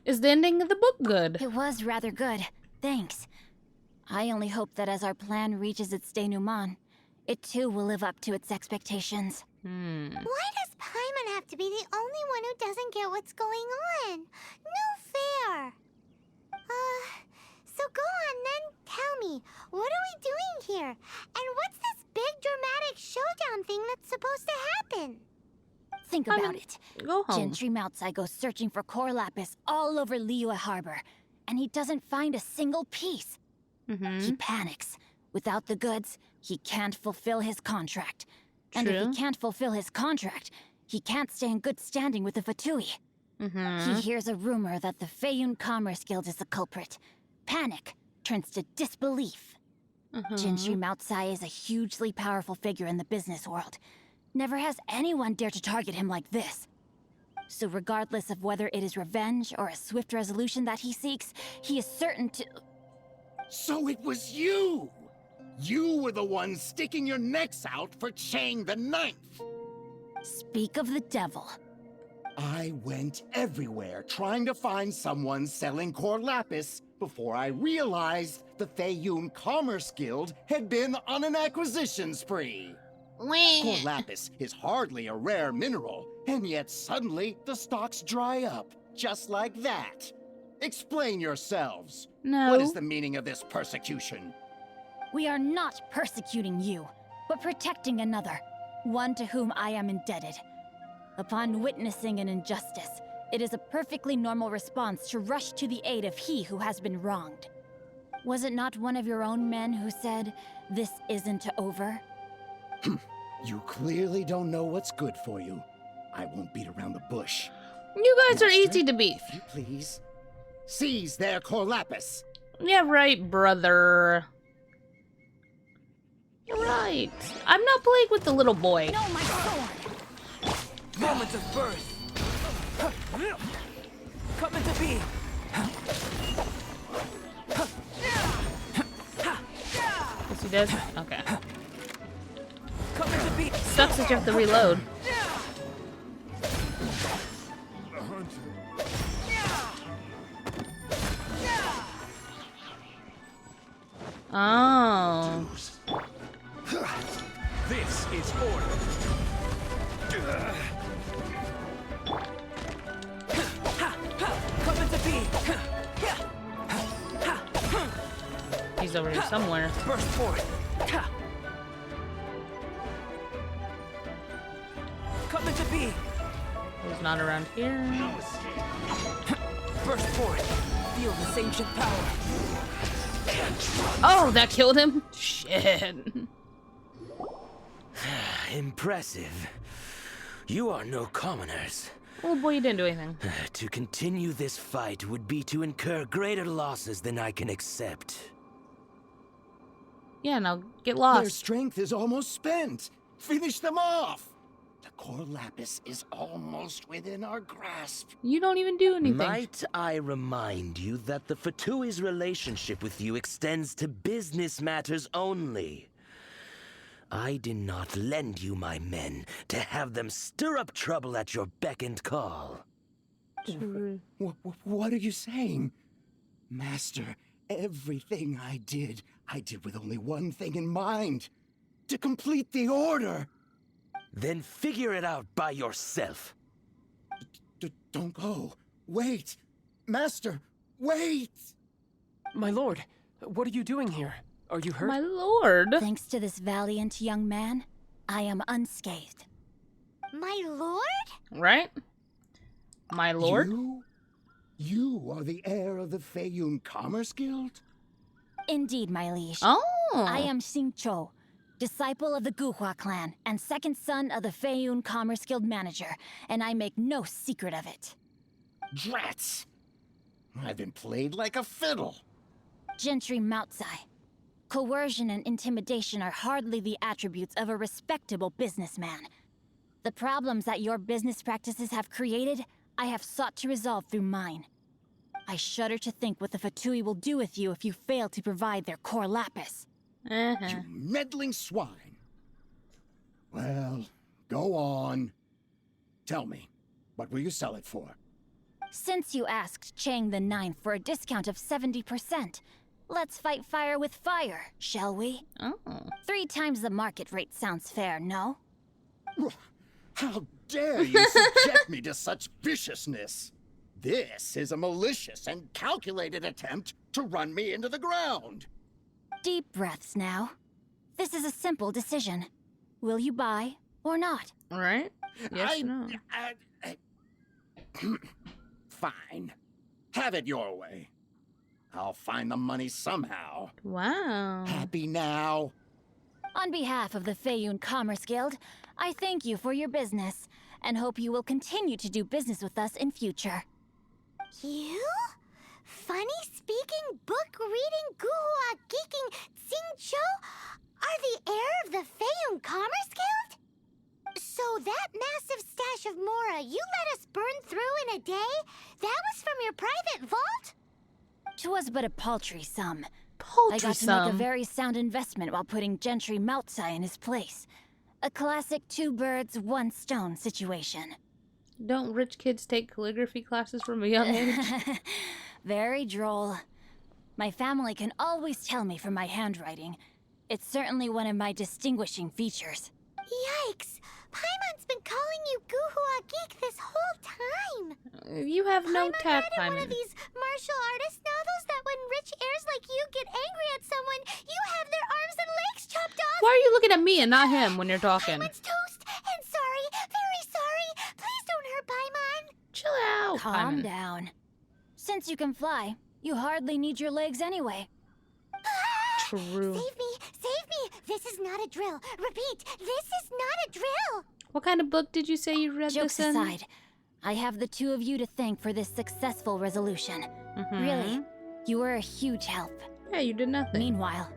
Is the ending of the book good? It was rather good. Thanks. I only hope that as our plan reaches its denouement, it too will live up to its expectations. Why does Paimon have to be the only one who doesn't get what's going on? No fair. So go on then, tell me, what are we doing here? And what's this big dramatic showdown thing that's supposed to happen? Think about it. Go home. Gentry Moutsai goes searching for core lapis all over Liyue Harbor, and he doesn't find a single piece. He panics. Without the goods, he can't fulfill his contract. And if he can't fulfill his contract, He can't stay in good standing with the Fatui. He hears a rumor that the Feiyun Commerce Guild is the culprit. Panic turns to disbelief. Genshin Impact is a hugely powerful figure in the business world. Never has anyone dared to target him like this. So regardless of whether it is revenge or a swift resolution that he seeks, he is certain to... So it was you! You were the one sticking your necks out for Chang the Ninth! Speak of the devil. I went everywhere trying to find someone selling core lapis before I realized the Feiyun Commerce Guild had been on an acquisition spree. Core lapis is hardly a rare mineral, and yet suddenly the stocks dry up, just like that. Explain yourselves. No. What is the meaning of this persecution? We are not persecuting you, but protecting another, one to whom I am indebted. Upon witnessing an injustice, it is a perfectly normal response to rush to the aid of he who has been wronged. Was it not one of your own men who said, "This isn't over"? You clearly don't know what's good for you. I won't beat around the bush. You guys are Master, easy to beat. If you please, seize their core lapis. Yeah, right, brother. You're right. I'm not playing with the little boy. No, my sword! Moment of birth. Come into being. Yes, he does? Okay. Come into being. Sucks that you have to reload. Oh. This is order. Come into being. He's over here somewhere. Burst forth. Come into being. He's not around here. Burst forth. Feel this ancient power. Oh, that killed him? Shit. Impressive. You are no commoners. Oh boy, you didn't do anything. To continue this fight would be to incur greater losses than I can accept. Yeah, now get Their lost. strength is almost spent. Finish them off. The core lapis is almost within our grasp. You don't even do anything. Might I remind you that the Fatui's relationship with you extends to business matters only. I did not lend you my men to have them stir up trouble at your beck and call. What are you saying? Master, everything I did with only one thing in mind. To complete the order. Then figure it out by yourself. Don't go. Wait. Master, wait! My lord, what are you doing here? Are you hurt? My lord. Thanks to this valiant young man, I am unscathed. My lord? Right? My lord? You are the heir of the Feiyun Commerce Guild? Indeed, my liege. Oh. I am Xingqiu, disciple of the Guhua clan and second son of the Feiyun Commerce Guild manager, and I make no secret of it. Drats! I've been played like a fiddle. Gentry Moutsai. Coercion and intimidation are hardly the attributes of a respectable businessman. The problems that your business practices have created, I have sought to resolve through mine. I shudder to think what the Fatui will do with you if you fail to provide their core lapis. You meddling swine. Well, go on. Tell me, what will you sell it for? Since you asked Chang the Ninth for a discount of 70%, let's fight fire with fire, shall we? Oh. 3 times the market rate sounds fair, no? How dare you subject me to such viciousness? This is a malicious and calculated attempt to run me into the ground. Deep breaths now. This is a simple decision. Will you buy or not? All right. Yes, no. Fine. Have it your way. I'll find the money somehow. Wow. Happy now? On behalf of the Feiyun Commerce Guild, I thank you for your business, and hope you will continue to do business with us in future. You? Funny speaking, book reading, guhua geeking Xingqiu are the heir of the Feiyun Commerce Guild? So that massive stash of Mora you let us burn through in a day? That was from your private vault? 'Twas but a paltry sum. Paltry I got to make a very sound investment while putting Gentry Moutsai in his place. A classic 2 birds, 1 stone situation. Don't rich kids take calligraphy classes from a young age? Very droll. My family can always tell me from my handwriting. It's certainly one of my distinguishing features. Yikes! Paimon's been calling you guhua geek this whole time! You have no tact, Paimon read in one Paimon. of these martial artist novels that when rich heirs like you get angry at someone, you have their arms and legs chopped off! Why are you looking at me and not him when you're talking? Paimon's toast! And sorry, very sorry! Please don't hurt Paimon! Chill out, Calm Paimon. down. Since you can fly, you hardly need your legs anyway. True. Save me! Save me! This is not a drill! Repeat, this is not a drill! What kind of book did you say you read Jokes this in? aside, I have the 2 of you to thank for this successful resolution. Really, you were a huge help. Yeah, you did nothing. Meanwhile,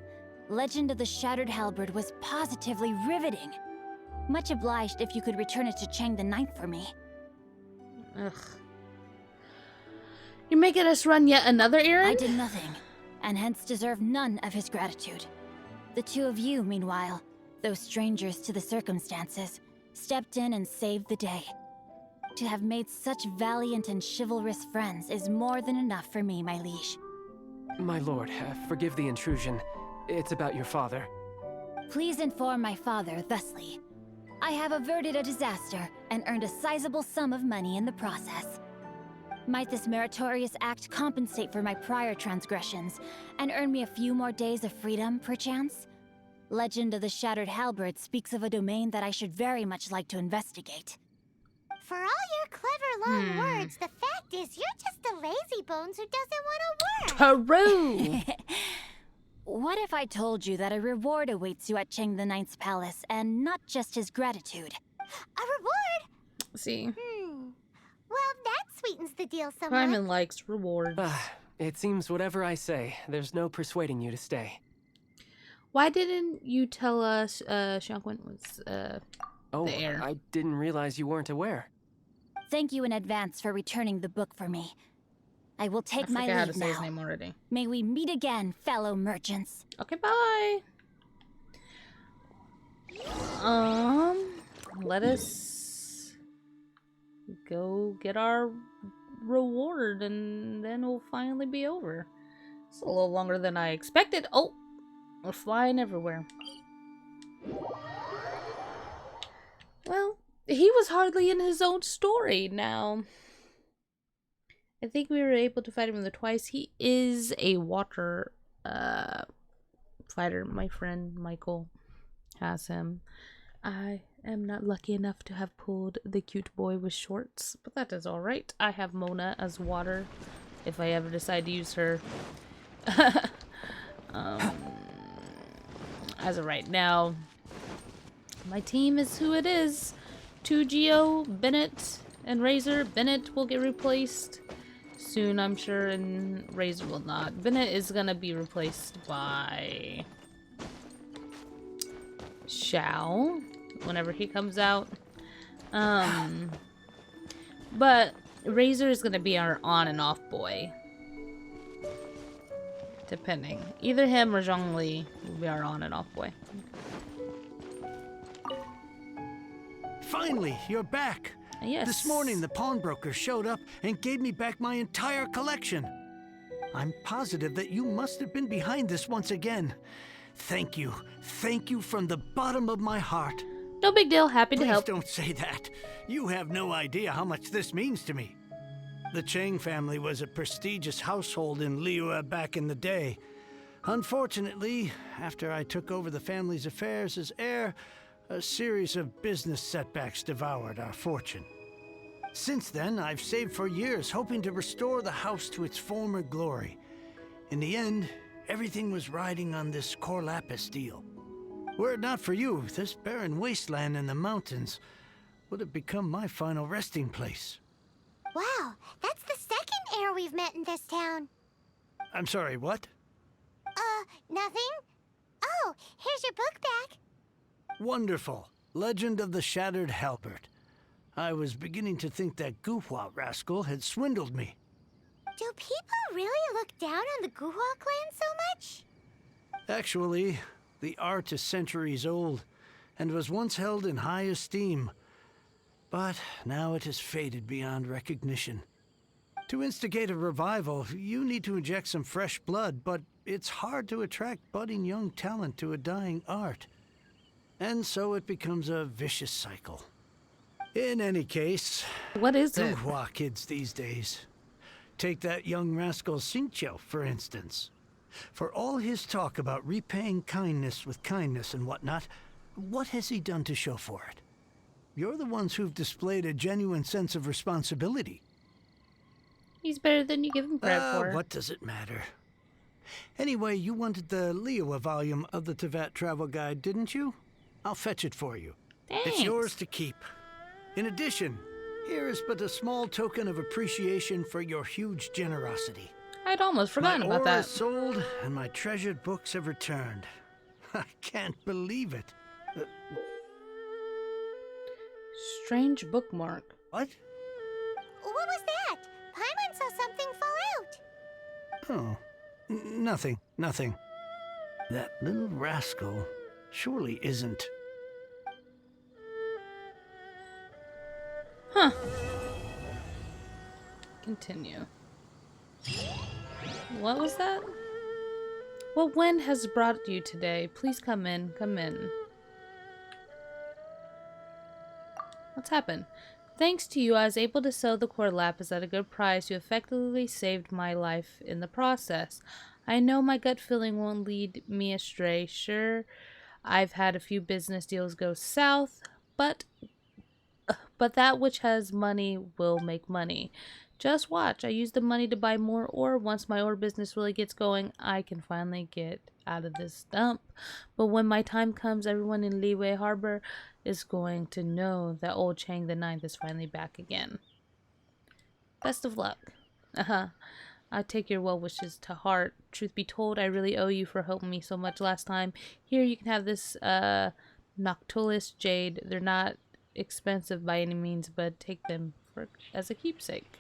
Legend of the Shattered Halberd was positively riveting. Much obliged if you could return it to Chang the Ninth for me. Ugh. You're making us run yet another errand? I did nothing, and hence deserve none of his gratitude. The 2 of you, meanwhile, though strangers to the circumstances, stepped in and saved the day. To have made such valiant and chivalrous friends is more than enough for me, my liege. My lord, forgive the intrusion. It's about your father. Please inform my father thusly. I have averted a disaster and earned a sizable sum of money in the process. Might this meritorious act compensate for my prior transgressions and earn me a few more days of freedom, perchance? Legend of the Shattered Halberd speaks of a domain that I should very much like to investigate. For all your clever long words, the fact is you're just a lazy bones who doesn't want to work. True. What if I told you that a reward awaits you at Chang the Ninth's palace, and not just his gratitude? A reward? See. Well, that sweetens the deal somewhat. Paimon likes rewards. It seems whatever I say, there's no persuading you to stay. Why didn't you tell us Xiangwen was the heir? I didn't realize you weren't aware. Thank you in advance for returning the book for me. I will take my how to leave say his now. name already. May we meet again, fellow merchants. Okay, bye. Let us go get our reward and then it'll finally be over. It's a little longer than I expected. Oh, we're flying everywhere. Well, he was hardly in his own story now. I think we were able to fight him twice. He is a water fighter. My friend Michael has him. I am not lucky enough to have pulled the cute boy with shorts, but that is alright. I have Mona as water if I ever decide to use her. As of right now, my team is who it is. 2Geo, Bennett, and Razor. Bennett will get replaced soon, I'm sure, and Razor will not. Bennett is gonna be replaced by Shao whenever he comes out. But Razor is gonna be our on and off boy. Depending. Either him or Zhongli will be our on and off boy. Finally, you're back. Yes. This morning, the pawnbroker showed up and gave me back my entire collection. I'm positive that you must have been behind this once again. Thank you. Thank you from the bottom of my heart. No big deal. Happy to help. Please don't say that. You have no idea how much this means to me. The Chang family was a prestigious household in Liyue back in the day. Unfortunately, after I took over the family's affairs as heir, a series of business setbacks devoured our fortune. Since then, I've saved for years, hoping to restore the house to its former glory. In the end, everything was riding on this Core Lapis deal. Were it not for you, this barren wasteland in the mountains would have become my final resting place. Wow, that's the second heir we've met in this town. I'm sorry, what? Nothing? Oh, here's your book back. Wonderful. Legend of the Shattered Halberd. I was beginning to think that Guhua rascal had swindled me. Do people really look down on the Guhua clan so much? Actually, the art is centuries old, and was once held in high esteem. But now it has faded beyond recognition. To instigate a revival, you need to inject some fresh blood, but it's hard to attract budding young talent to a dying art. And so it becomes a vicious cycle. In any case, what is it? Guhua kids these days. Take that young rascal Xingqiu, for instance. For all his talk about repaying kindness with kindness and whatnot, what has he done to show for it? You're the ones who've displayed a genuine sense of responsibility. He's better than you give him credit for. What does it matter? Anyway, you wanted the Liyue volume of the Teyvat travel guide, didn't you? I'll fetch it for you. Thanks. It's yours to keep. In addition, here is but a small token of appreciation for your huge generosity. I'd almost forgotten my about aura that. is sold, and my treasured books have returned. I can't believe it. Strange bookmark. What? What was that? Paimon saw something fall out. Oh, nothing, nothing. That little rascal surely isn't. Huh. Continue. What was that? What wind has brought you today? Please come in, come in. What's happened? Thanks to you, I was able to sell the core lapis at a good price. You effectively saved my life in the process. I know my gut feeling won't lead me astray. Sure, I've had a few business deals go south, but that which has money will make money. Just watch. I use the money to buy more ore. Once my ore business really gets going, I can finally get out of this dump. But when my time comes, everyone in Liyue Harbor is going to know that old Chang the Ninth is finally back again. Best of luck. I take your well wishes to heart. Truth be told, I really owe you for helping me so much last time. Here, you can have this Noctulis jade. They're not expensive by any means, but take them as a keepsake.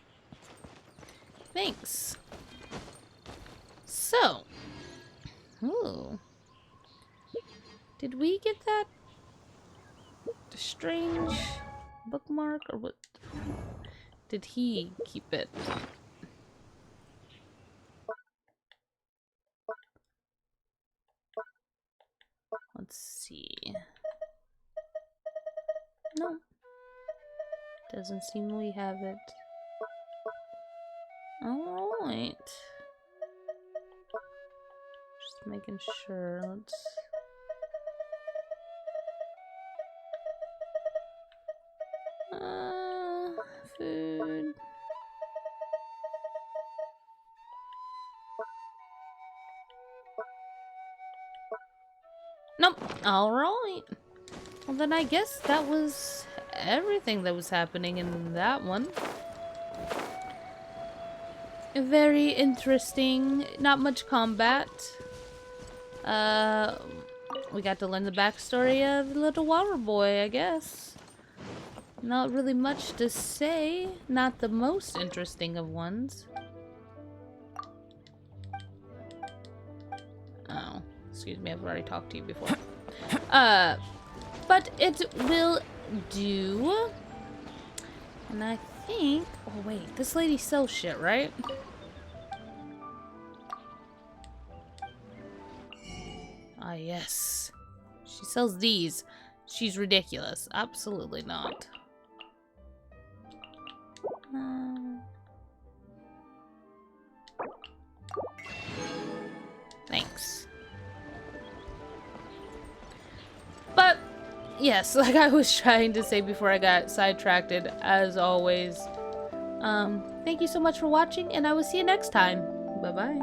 Thanks. So, ooh, did we get that strange bookmark, or what? Did he keep it? Let's see. No. Doesn't seem we have it. Alright. Just making sure. Let's... food. Nope. Alright. Well, then I guess that was everything that was happening in that one. Very interesting. Not much combat. We got to learn the backstory of little water boy, I guess. Not really much to say. Not the most interesting of ones. Oh, excuse me, I've already talked to you before. But it will do. And I think... oh, wait. This lady sells shit, right? Ah, yes. She sells these. She's ridiculous. Absolutely not. Thanks. But... yes, like I was trying to say before I got sidetracked, as always. Thank you so much for watching, and I will see you next time. Bye-bye.